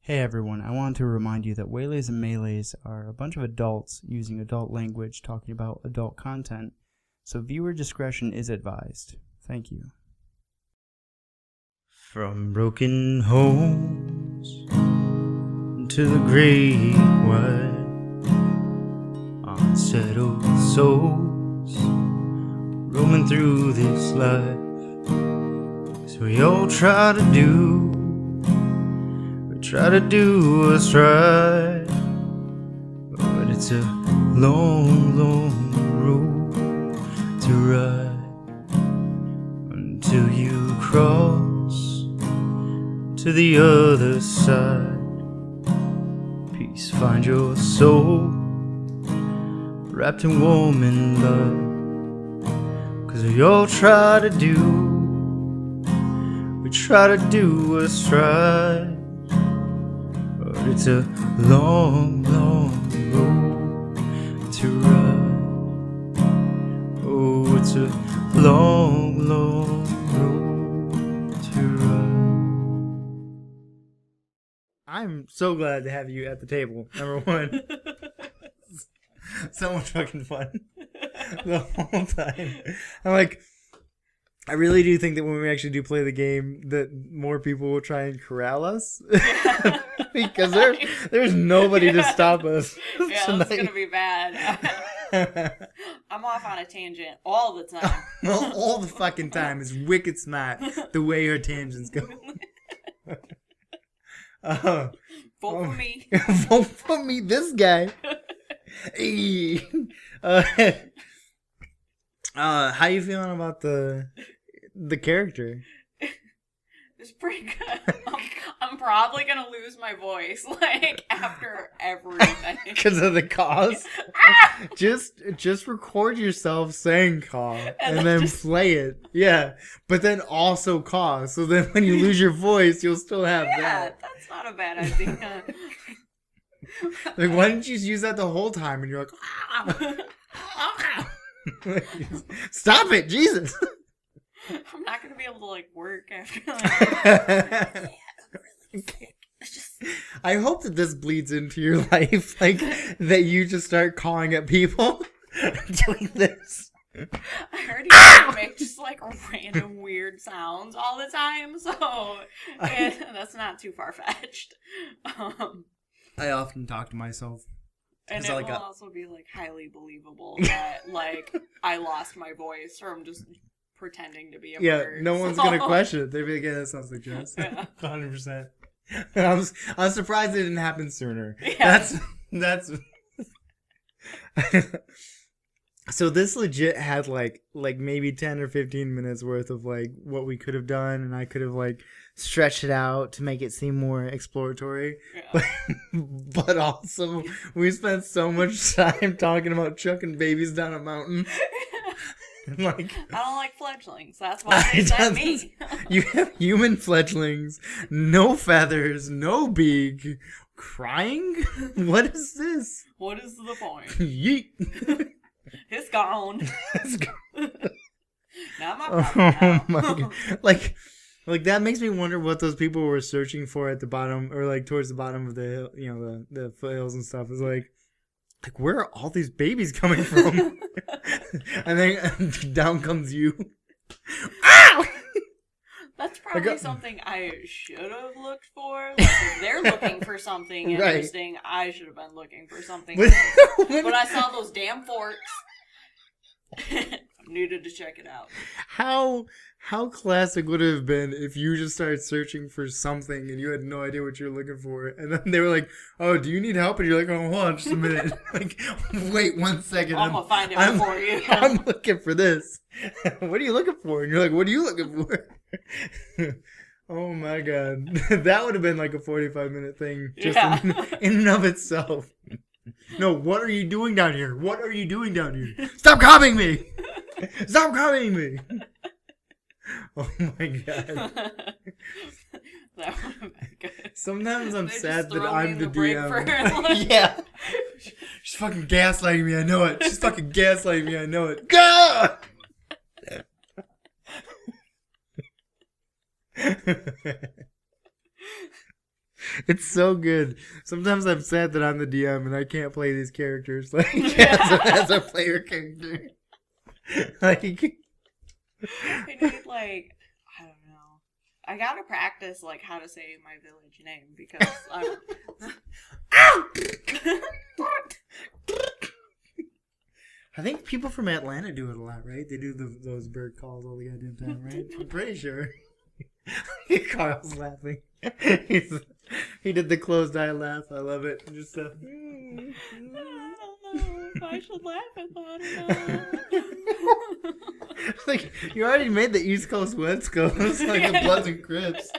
Hey everyone, I want to remind you that Waylays and Melees are a bunch of adults using adult language talking about adult content, so viewer discretion is advised. Thank you. From broken homes to the great wide, unsettled souls roaming through this life. So we all try to do what's right, but it's a long, long road to ride until you cross to the other side. Peace, find your soul wrapped in warm and love, 'cause we all try to do what's right. But it's a long, long road to ride. Oh, it's a long, long road to ride. I'm so glad to have you at the table, number one. So much fucking fun. The whole time. I'm like, I really do think that when we actually do play the game, that more people will try and corral us. Because there's nobody to stop us. Yeah, tonight. That's gonna be bad. I'm off on a tangent all the time. All the fucking time. Is wicked smart the way her tangents go. Vote for me. Vote for me, this guy. Hey. How you feeling about the character? It's pretty good. I'm probably gonna lose my voice like after everything because of the cause. Just record yourself saying "caw" and then play it. Yeah, but then also caw. So then when you lose your voice, you'll still have that. Yeah, that's not a bad idea. Like, why didn't you just use that the whole time? And you're like, stop it, Jesus. I'm not gonna be able to like work after like. I hope that this bleeds into your life, like that you just start calling at people doing this. I already make just like random weird sounds all the time, so that's not too far fetched. I often talk to myself. And it will also be like highly believable that like I lost my voice from just pretending to be a bird. Yeah, no one's gonna question it. They'd be like, yeah, that sounds like Jess. 100%. I was surprised it didn't happen sooner. Yeah. That's So this legit had like maybe 10 or 15 minutes worth of like what we could have done, and I could have like stretched it out to make it seem more exploratory. Yeah. But also we spent so much time talking about chucking babies down a mountain. Like, I don't like fledglings. That's why they sent me. You have human fledglings, no feathers, no beak, crying? What is this? What is the point? Yeet. It's gone. It's gone. Not my problem. Oh my God. Like that makes me wonder what those people were searching for at the bottom, or like towards the bottom of the hill, you know, the foothills and stuff. Is like where are all these babies coming from? And then down comes you. Ow! That's probably something I should have looked for. Like, if they're looking for something interesting, I should have been looking for something. But I saw those damn forks. I needed to check it out. How classic would it have been if you just started searching for something and you had no idea what you were looking for, and then they were like, "Oh, do you need help?" And you're like, "Oh, hold on, just a minute." Like, wait 1 second. I'm gonna find it for you. I'm looking for this. What are you looking for? And you're like, "What are you looking for?" Oh my God, that would have been like a 45-minute thing just in and of itself. No, what are you doing down here? What are you doing down here? Stop copying me! Stop copying me! Oh my God. That would have been good. Sometimes I'm sad that I'm the DM. Like, yeah. She's fucking gaslighting me, I know it. She's fucking gaslighting me, I know it. Go! It's so good. Sometimes I'm sad that I'm the DM and I can't play these characters like as a player character. Like, I need like I don't know. I gotta practice like how to say my village name because I'm. I think people from Atlanta do it a lot, right? They do those bird calls all the goddamn time, right? I'm pretty sure. Carl's laughing. He did the closed eye laugh. I love it. Just I don't know if I should laugh at that or not. Like, you already made the East Coast, West Coast, like the Bloods and Crips.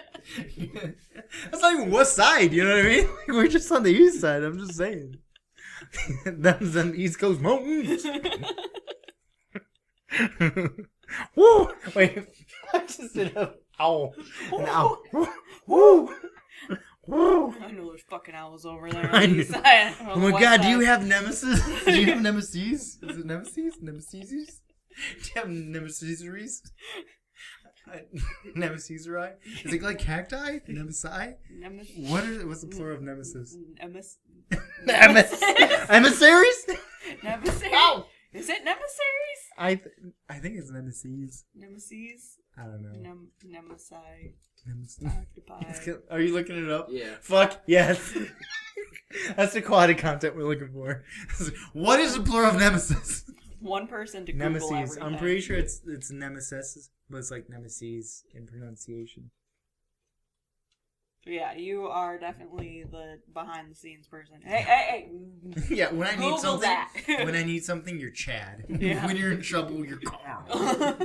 That's not even West Side, you know what I mean? Like, we're just on the East Side, I'm just saying. Them's them East Coast mountains. Woo! Wait, I just did a owl. An owl. Woo! Woo! I know there's fucking owls over there I on the know. east side. Oh my god, do you have nemesis? Do you have nemesis? Is it nemesis? Nemesis? Do you have nemesiseries? Nemesiseri? Is it like cacti? Nemesi? What's the plural of nemesis? Emissaries? Nemesis? Ow! Is it nemesaries? I think it's nemesis. Nemesis? I don't know. Nemesi. Nemesis. Octopi. Are you looking it up? Yeah. Fuck, yes. That's the quality content we're looking for. What is the plural of nemesis? One person to Google Nemesis. everything. I'm pretty sure it's nemesis, but it's like nemesis in pronunciation. Yeah, you are definitely the behind the scenes person. Hey. Yeah, when I need Google something, that. when I need something, you're Chad. Yeah. When you're in trouble, you're Carl.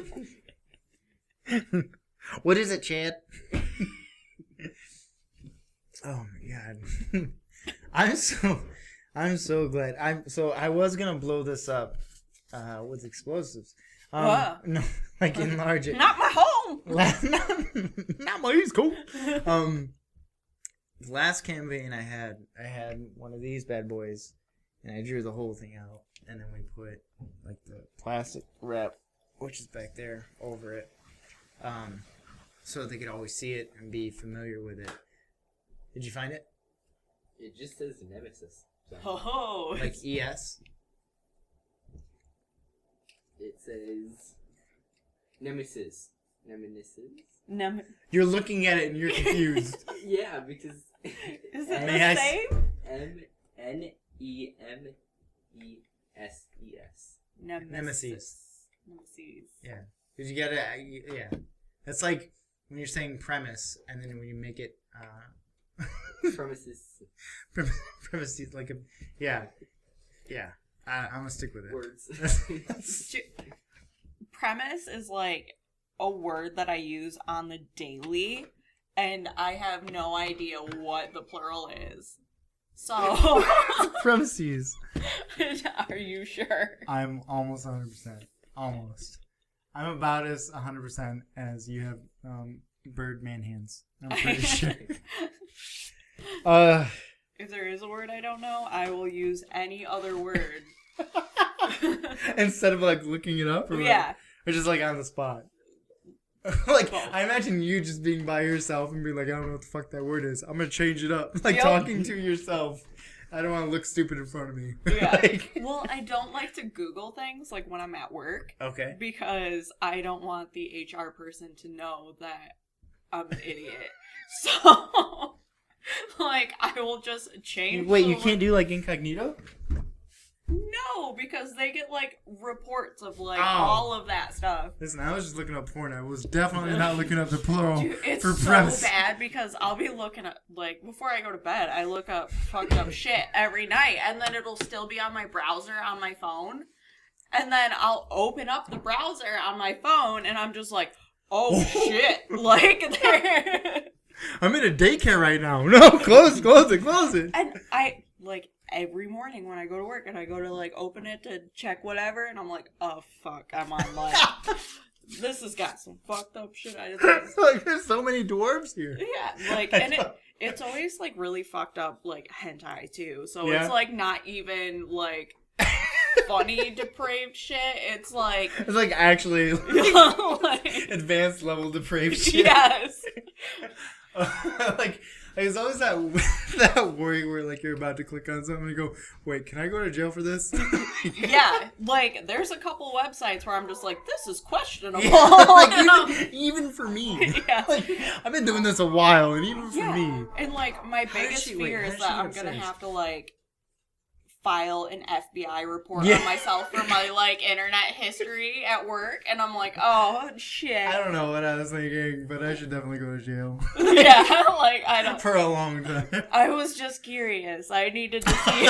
What is it, Chad? Oh my god. I'm so glad. I was gonna blow this up with explosives. No, like enlarge it. Not my home. Not my East Coast. Last campaign I had one of these bad boys, and I drew the whole thing out, and then we put like the plastic wrap, which is back there, over it, so they could always see it and be familiar with it. Did you find it? It just says Nemesis. So. Oh. Like ES? It says Nemesis. You're looking at it and you're confused. Yeah, because Is it May the I same? Nemeses. Nemesis. Nemesis. Yeah. Because you gotta, yeah. That's like when you're saying premise, and then when you make it, Premises. premises, like a, yeah. Yeah. I'm gonna stick with it. Words. Premise is like a word that I use on the daily, and I have no idea what the plural is. So, Premises. are you sure? I'm almost 100%. Almost. I'm about as 100% as you have bird man hands. I'm pretty sure. If there is a word I don't know, I will use any other word. Instead of like looking it up, or Yeah. or just like on the spot. Like, I imagine you just being by yourself and being like, I don't know what the fuck that word is. I'm gonna change it up. Like, Yep. talking to yourself. I don't want to look stupid in front of me. Yeah. Like, Well, I don't like to Google things like when I'm at work okay. because I don't want the HR person to know that I'm an idiot. So, like, I will just change. Wait, the you word- can't do like incognito? No, because they get like reports of like Oh. all of that stuff. Listen, I was just looking up porn. I was definitely not looking up the plural Dude, it's for so premise. bad because I'll be looking at, like, before I go to bed, I look up fucked up shit every night, and then it'll still be on my browser on my phone, and then I'll open up the browser on my phone, and I'm just like, oh shit, like, there. I'm in a daycare right now. No, close it. And I, like, every morning when I go to work, and I go to, like, open it to check whatever, and I'm like, oh fuck, I'm on, like, this has got some fucked up shit. I just, Like, there's so many dwarves here. yeah, like, and it's always, like, really fucked up, like, hentai, too. So Yeah. it's, like, not even, like, funny, depraved shit. It's, like... It's like actually like, advanced level depraved shit. yes. Like Like, it's always that worry where like you're about to click on something and you go, wait, can I go to jail for this? Yeah, like there's a couple websites where I'm just like, this is questionable. Yeah, like even for me. Yeah. Like, I've been doing this a while, and even for me. And like my biggest fear is that I'm gonna have to like file an FBI report on myself for my like internet history at work, and I'm like, oh shit. I don't know what I was thinking, but I should definitely go to jail. Yeah, like I don't. For a long time. I was just curious. I needed to see.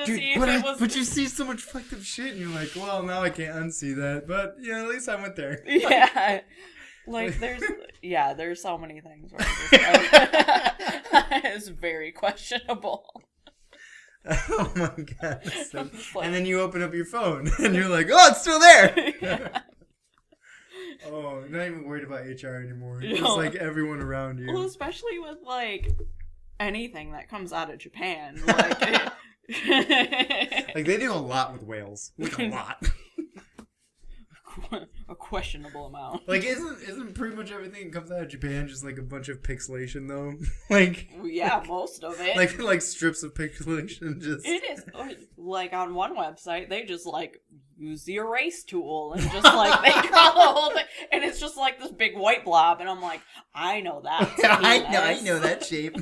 See if it was. But you see so much fucked up shit, and you're like, well, now I can't unsee that. But yeah, at least I went there. Yeah. Like there's so many things where it's very questionable. Oh my god. And then you open up your phone and you're like, oh, it's still there. Yeah. Oh, not even worried about HR anymore. It's like everyone around you. Well, especially with like anything that comes out of Japan. Like, like they do a lot with whales. Like a lot. A questionable amount. Like isn't pretty much everything that comes out of Japan just like a bunch of pixelation though? Like yeah, most of it. Like strips of pixelation just. It is like on one website they just like use the erase tool and just like they draw the whole thing, and it's just like this big white blob, and I'm like, I know that. I know that shape.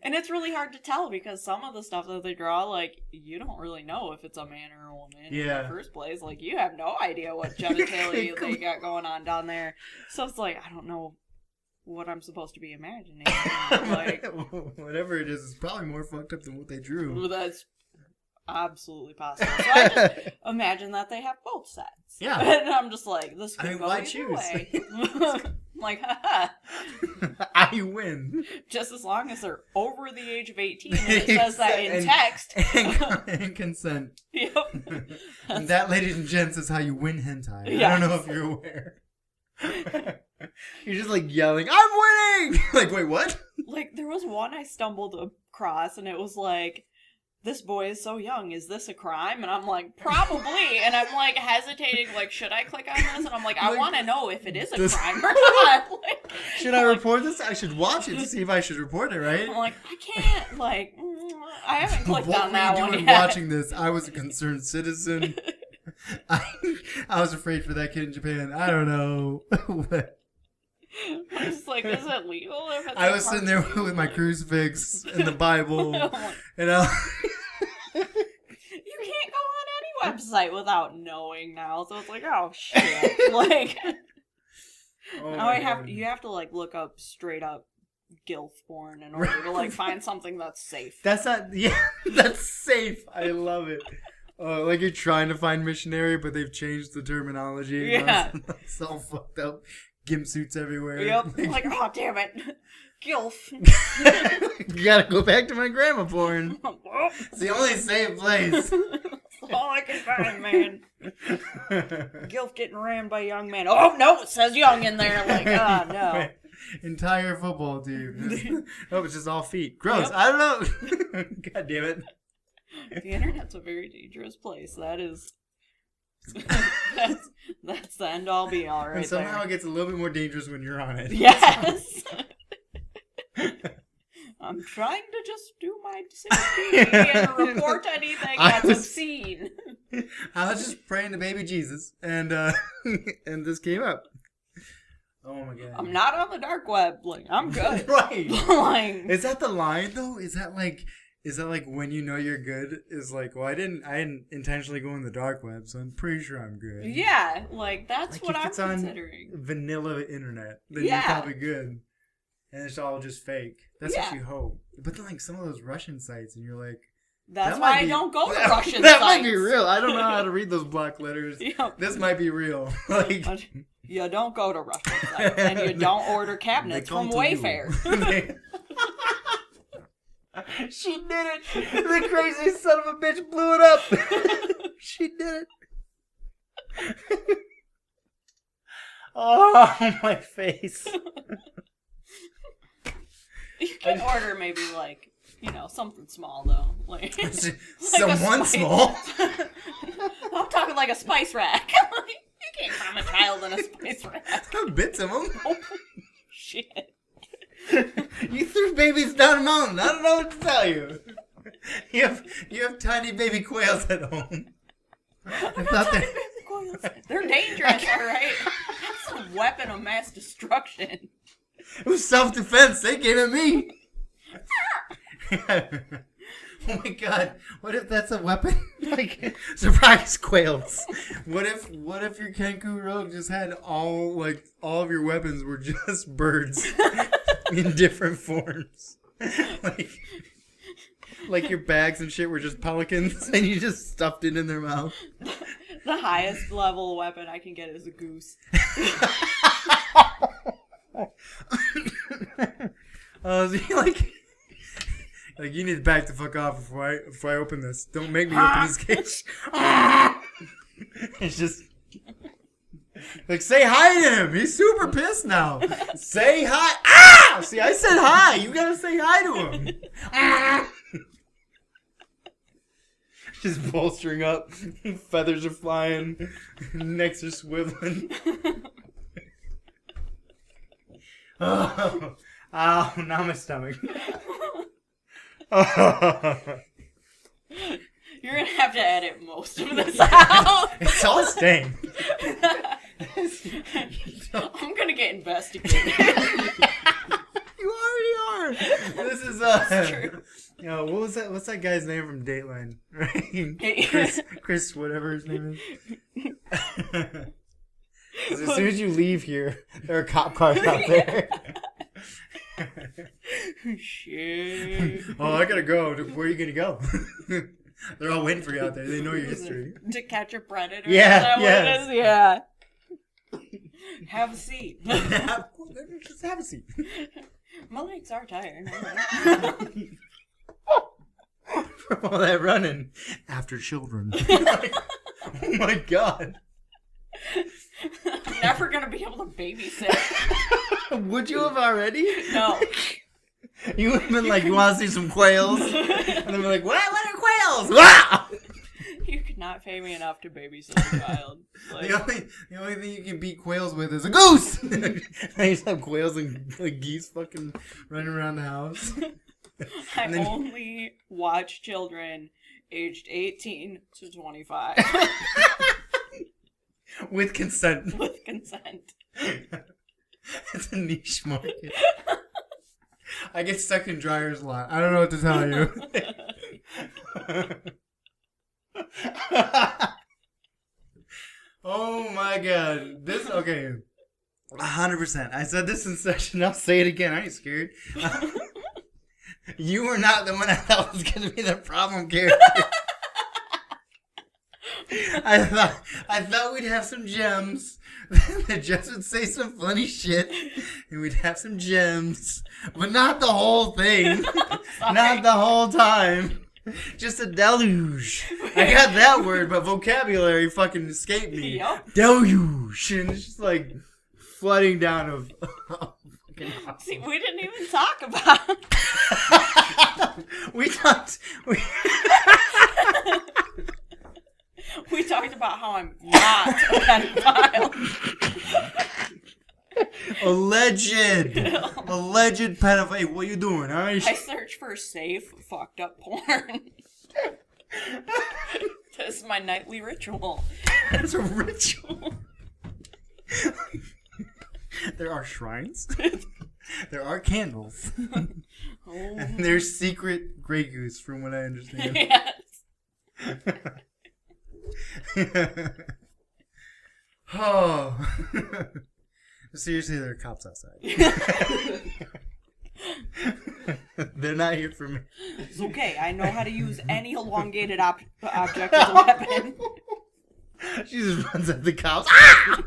And it's really hard to tell because some of the stuff that they draw, like, you don't really know if it's a man or a woman in the first place. Like, you have no idea what genitalia they got going on down there. So it's like, I don't know what I'm supposed to be imagining. Like, whatever it is probably more fucked up than what they drew. That's absolutely possible. So I just imagine that they have both sets. Yeah. And I'm just like, this could go either choose? way. I'm like, haha. I win. Just as long as they're over the age of 18 and it says that in text. And consent. Yep. And that, ladies and gents, is how you win hentai. Yeah. I don't know if you're aware. You're just like yelling, I'm winning! Like, wait, what? Like, there was one I stumbled across and it was like, this boy is so young, is this a crime? And I'm like, probably. And I'm like hesitating, like, should I click on this? And I'm like, I want to know if it is a crime or not. Like, should I report this? I should watch it to see if I should report it, right? I'm like, I can't, like, I haven't clicked on that one yet. Watching this, I was a concerned citizen. I was afraid for that kid in Japan. I don't know. I was like, is it legal? I was sitting there with my crucifix and the Bible, and you can't go on any website without knowing now, so it's like, oh shit, like, you have to like look up straight up gilf porn in order to like find something that's safe. That's safe. I love it. Like you're trying to find missionary, but they've changed the terminology. Yeah, it's all fucked up. Gimp suits everywhere. Yep. Like, oh damn it, gilf. You gotta go back to my grandma porn. It's the only safe place. All I can find, man. Gilf getting rammed by a young man. Oh no, it says young in there. Like, oh no. Entire football team. Oh, it's just all feet. Gross. Yep. I don't know. God damn it. The internet's a very dangerous place. That is. that's the end all be all right. And somehow it gets a little bit more dangerous when you're on it. Yes. I'm trying to just do my duty and report anything that's obscene. I was just praying to baby Jesus, and and this came up. Oh my god! I'm not on the dark web. Like, I'm good. Right. Like, is that the line though? Is that like when you know you're good? Is like, well, I didn't intentionally go in the dark web, so I'm pretty sure I'm good. Yeah, like that's like what I'm On considering. vanilla internet, then you're probably good, and it's all just fake. That's what you hope. But then, like some of those Russian sites, and you're like, that's why I don't go to Russian that sites. That might be real. I don't know how to read those black letters. Yep. This might be real. Like, you don't go to Russian sites, and you don't order cabinets from Wayfair. She did it! The crazy son of a bitch blew it up! She did it! Oh, my face. You can order maybe like, something small though. Like someone small? I'm talking like a spice rack. can't find a child in a spice rack. I bit some of them. Oh, shit. You threw babies down a mountain. I don't know what to tell you. You have tiny baby quails at home. I thought They're dangerous, alright? That's a weapon of mass destruction. It was self-defense. They came at me. Oh my god! What if that's a weapon? Like surprise quails. What if your Kenku rogue just had all of your weapons were just birds in different forms, like your bags and shit were just pelicans, and you just stuffed it in their mouth. The highest level weapon I can get is a goose. Like you need to back the fuck off before I open this. Don't make me open this cage. It's just like say hi to him. He's super pissed now. Say hi. Ah! See, I said hi. You gotta say hi to him. Just bolstering up. Feathers are flying. Necks are swiveling. Oh, now my stomach. You're gonna have to edit most of this out. It's all staying. I'm gonna get investigated. You already are. This is true. You know, what's that guy's name from Dateline? Right? Chris, whatever his name is. 'Cause as soon as you leave here, there are cop cars out there. Shit. Oh, I gotta go. Where are you gonna go? They're all waiting for you out there. They know your history. To catch a predator? Yeah, Is that what it is? Yeah. Have a seat. Just have a seat. My legs are tired. From all that running after children. Like, oh my god. I'm never gonna be able to babysit. Would you have already? No. You would have been like, you want to see some quails? And they'd be like, what are quails? Wow! You could not pay me enough to babysit a child. Like, The only thing you can beat quails with is a goose! I used to have quails and geese fucking running around the house. I only watch children aged 18 to 25. With consent. With consent. It's a niche market. I get stuck in dryers a lot. I don't know what to tell you. Oh my god. Okay. 100%. I said this in session. I'll say it again. I ain't scared. You were not the one I thought was going to be the problem character. I thought we'd have some gems. That Jess would say some funny shit, and we'd have some gems, but not the whole thing. Not the whole time. Just a deluge. I got that word, but vocabulary fucking escaped me. Yep. Deluge, and it's just like flooding down of. See, we didn't even talk about. We talked. We talked about how I'm not a pedophile. Alleged pedophile. Hey, what you doing, huh? I search for safe, fucked up porn. This is my nightly ritual. That's a ritual. There are shrines. There are candles. Oh. And there's secret Grey Goose, from what I understand. Yes. Oh. Seriously, there are cops outside. They're not here for me. It's okay. I know how to use any elongated object as a weapon. She just runs at the cops. Ah!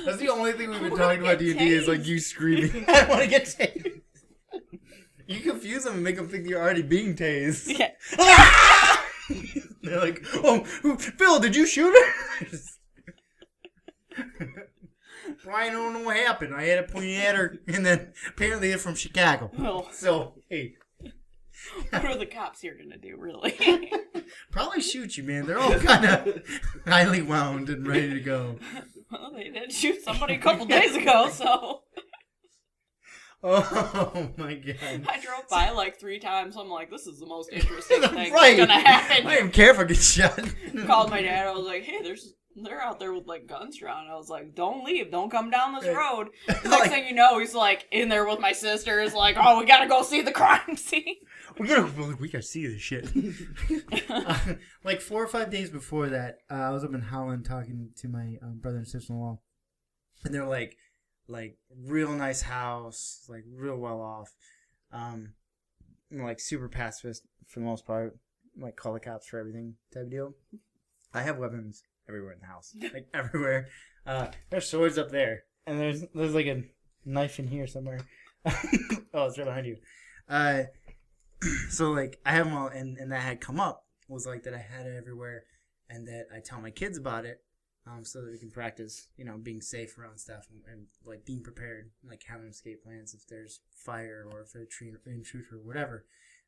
That's the only thing we've been talking about D&D is like you screaming. I want to get tased. You confuse them and make them think you're already being tased. Yeah. Ah! They're like, oh, Phil, did you shoot her? Brian, I don't know what happened. I had a point at her, and then apparently they're from Chicago. Oh. So, hey, What are the cops here gonna do, really? Probably shoot you, man. They're all kind of highly wound and ready to go. Well, they did shoot somebody a couple days ago, so. Oh my god. I drove by like 3 times. I'm like, this is the most interesting thing Right. that's gonna happen. I don't even care if I get shot. Called my dad. I was like, hey, they're out there with like guns drawn. I was like, don't leave. Don't come down this road. Next thing you know, he's like in there with my sisters. Like, oh, we gotta go see the crime scene. We gotta see this shit. Like 4 or 5 days before that, I was up in Holland talking to my brother and sister-in-law, and they're like real nice house, like real well off, like super pacifist for the most part, like call the cops for everything type of deal. I have weapons everywhere in the house, like everywhere. There's swords up there, and there's like a knife in here somewhere. Oh, it's right behind you. So like I have them all, and that had come up was like that I had it everywhere, and that I tell my kids about it, so that we can practice, being safe around stuff and like being prepared, like having escape plans if there's fire or if there's an intruder or whatever.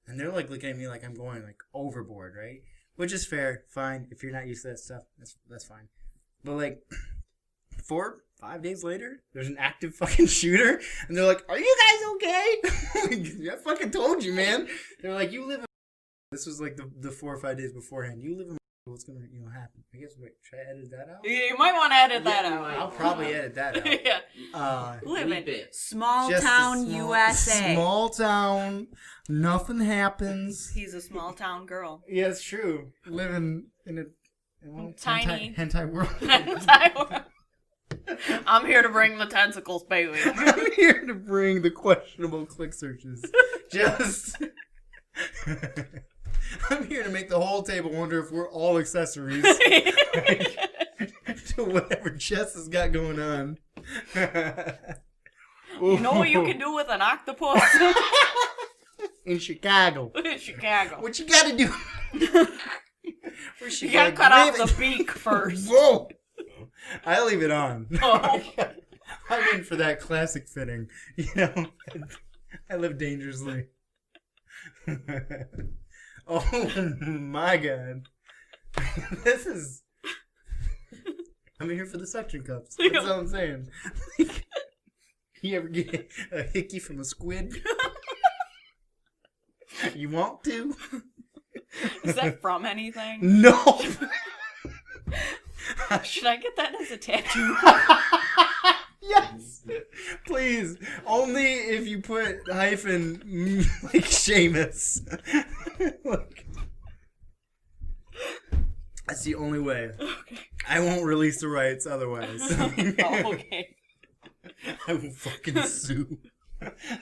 And they're like looking at me like I'm going like overboard, right? Which is fair, fine. If you're not used to that stuff, that's fine. But like 4 5 days later, there's an active fucking shooter, and they're like, "Are you guys okay?" I fucking told you, man. They're like, "You live in." This was like the 4 or 5 days beforehand. You live in. What's gonna happen? I guess. Wait, should I edit that out? Yeah, you might want to edit that out. I'll probably edit that out. Yeah. Live in small town USA. Small town. Nothing happens. He's a small town girl. Yeah, it's true. Living in a tiny hentai world. Hentai world. I'm here to bring the tentacles, baby. I'm here to bring the questionable click searches. I'm here to make the whole table wonder if we're all accessories to whatever Jess has got going on. You know what you can do with an octopus? In Chicago. In Chicago. What you gotta do? You gotta cut off the beak first. Whoa! I leave it on. Oh. I'm in for that classic fitting. I live dangerously. Oh my god. This is... I'm here for the suction cups. That's all I'm saying. You ever get a hickey from a squid? You want to? Is that from anything? No! Should I get that as a tattoo? Yes! Please. Only if you put hyphen like Shamas. Like, that's the only way. Okay. I won't release the rights otherwise. Oh, okay. I will fucking sue.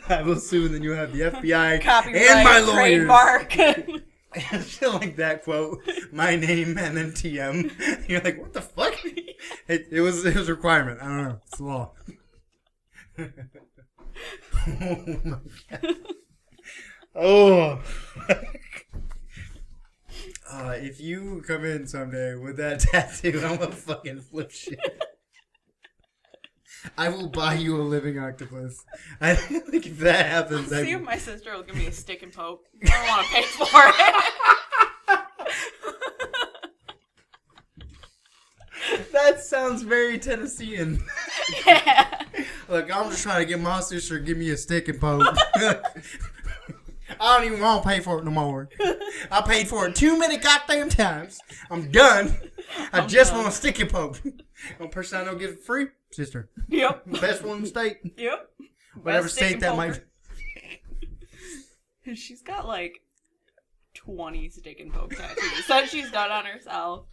I will sue, and then you have the FBI Copyright, and my lawyers. trademark. I feel like that quote, my name and then TM. You're like, what the fuck? It was a requirement. I don't know. It's the law. Oh my god. Oh. If you come in someday with that tattoo, I'm gonna fucking flip shit. I will buy you a living octopus. I think if that happens, See if my sister will give me a stick and poke. I don't want to pay for it. That sounds very Tennessean. Yeah. Look, I'm just trying to get my sister to give me a stick and poke. I don't even want to pay for it no more. I paid for it too many goddamn times. I'm done. I just want a stick and poke. One person I know gets it free, sister. Yep. Best one in the state. Yep. Whatever Best state that might. She's got like 20 stick and poke tattoos that she's done on herself.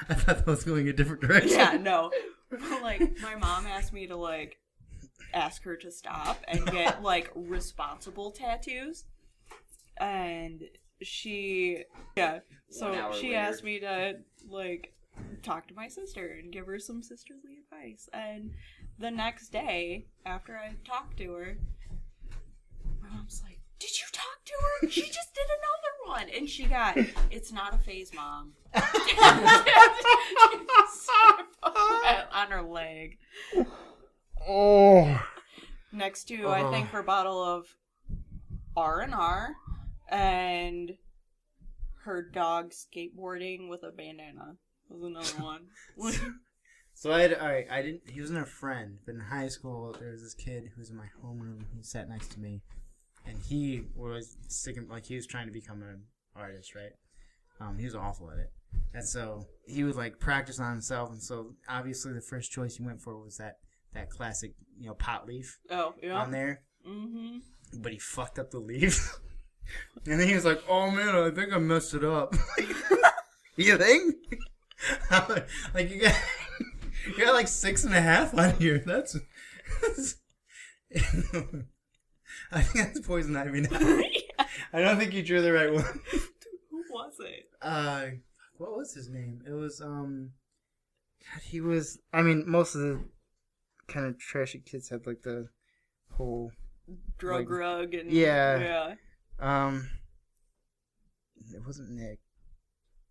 I thought that was going a different direction. Yeah, no. But, like, my mom asked me to, like, ask her to stop and get, like, responsible tattoos. And she asked me to, like, talk to my sister and give her some sisterly advice. And the next day, after I talked to her, my mom's like, "Did you talk to her? She just did another one." And she got, "It's not a phase, Mom." On her leg. Oh. Next to, I think, her bottle of R&R. and her dog skateboarding with a bandana was another one. So he wasn't a friend, but in high school there was this kid who was in my homeroom who sat next to me, and he was sticking, like he was trying to become an artist, right? He was awful at it. And so he would like practice on himself, and so obviously the first choice he went for was that classic, pot leaf. Oh, yeah. On there. Mm-hmm. But he fucked up the leaf. And then he was like, "Oh man, I think I messed it up." You think? Like you got like 6.5 on here. That's I think that's poison ivy now. Yeah. I don't think you drew the right one. Who was it? What was his name? It was God, he was. I mean, most of the kind of trashy kids had like the whole drug like, rug and yeah. It wasn't Nick.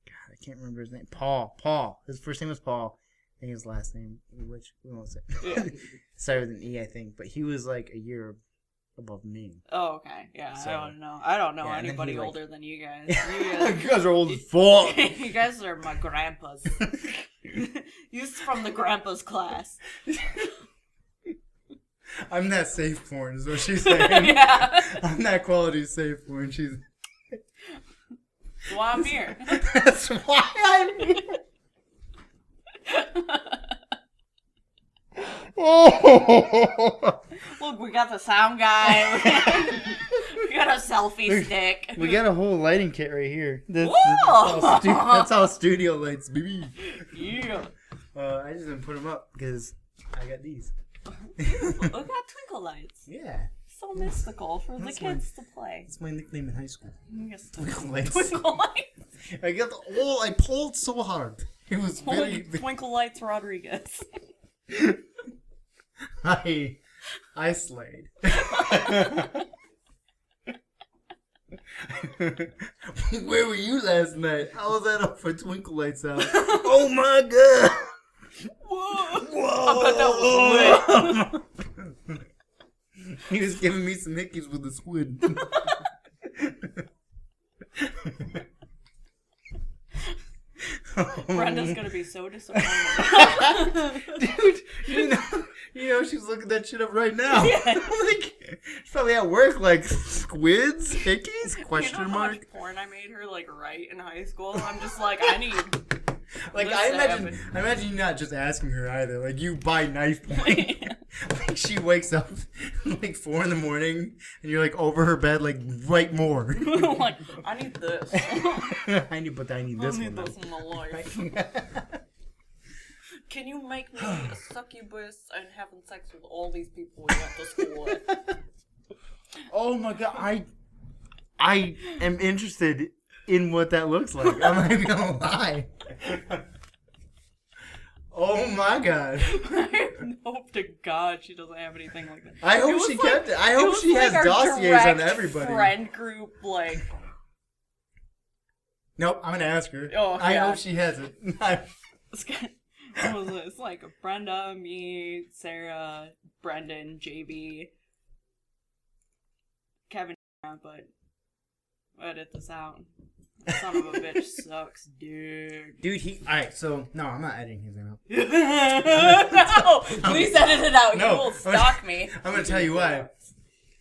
God, I can't remember his name. Paul. His first name was Paul. I think his last name, which we won't say. Yeah. Started with an E, I think. But he was like a year above me. Oh, okay. Yeah, So, I don't know yeah, anybody he, like, older than you guys. You guys are old as fuck. You guys are my grandpas. You're from the grandpa's class. I'm that safe porn, is what she's saying. Yeah. I'm that quality safe porn. She's. That's why I'm here. That's why I'm here. Oh. Look, we got the sound guy. We got a selfie stick. We got a whole lighting kit right here. That's all studio lights, baby. Yeah. I just didn't put them up because I got these. Look at twinkle lights. Yeah. So mystical for the That's kids to play. That's my nickname in high school. Yes. Twinkle lights. Twinkle lights. I pulled so hard. It was very. Twinkle lights Rodriguez. I slayed. Where were you last night? I was at up for Twinkle Lights out. Oh my god! Whoa! I bet that was lit. He was giving me some hickeys with the squid. Brenda's gonna be so disappointed. Dude, you know she's looking that shit up right now. Yeah. Like, she's probably at work like squids, hickeys, question you know mark. How much porn I made her like write in high school? I'm just like, I need like this I to imagine happen. you not just asking her either. Like you buy knife porn. Like she wakes up like 4 a.m. and you're like over her bed like write more. Like, I need this. I need this I need one. this in my life. Can you make me a succubus and having sex with all these people we went to school with? Oh my god, I am interested in what that looks like. I'm not even gonna lie. Oh my god. I hope to God she doesn't have anything like that. I hope she kept it. I hope she has our dossiers on direct everybody. Friend group, like. Nope, I'm gonna ask her. Oh, I yeah. hope she has it. What was it? It's like Brenda, me, Sarah, Brendan, JB, Kevin, but edit this out. Son of a bitch sucks, dude. Dude, alright, so, no, I'm not editing his out. No! Please edit it out. No, He will stalk me. I'm gonna tell you why.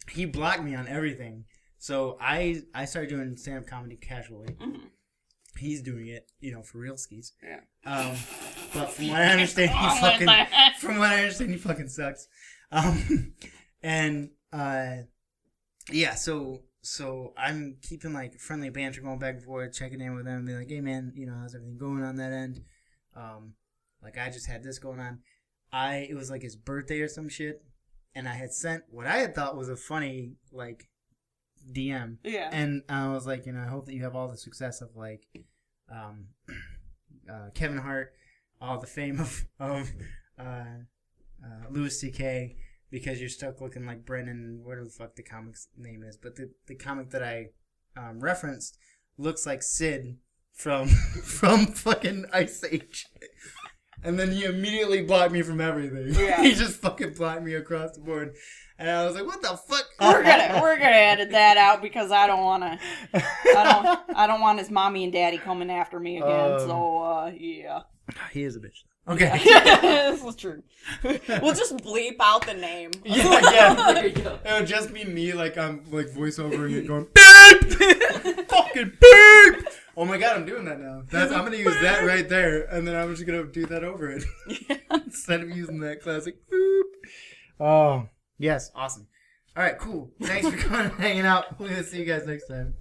He blocked me on everything. So I started doing stand-up comedy casually. Mm-hmm. He's doing it, for real skis. Yeah. But from what I understand, he fucking sucks. Yeah, so I'm keeping like friendly banter going back and forth, checking in with them, being like, hey man, how's everything going on that end? Like I just had this going on. It was like his birthday or some shit, and I had sent what I had thought was a funny like DM. Yeah. And I was like, I hope that you have all the success of like Kevin Hart, all the fame of Louis C.K., because you're stuck looking like Brennan, whatever the fuck the comic's name is. But the comic that I referenced looks like Sid from fucking Ice Age. And then he immediately blocked me from everything. Yeah. He just fucking blocked me across the board. And I was like, what the fuck? We're gonna edit that out because I don't want his mommy and daddy coming after me again. So yeah. He is a bitch. Okay. This is true. We'll just bleep out the name. Yeah. There you go. It would just be me, like, I'm, like, voiceovering it going, beep! Fucking beep! Oh my god, I'm doing that now. I'm gonna use that right there, and then I'm just gonna do that over it. Instead of using that classic boop. Oh, yes, awesome. Alright, cool. Thanks for coming and hanging out. We'll see you guys next time.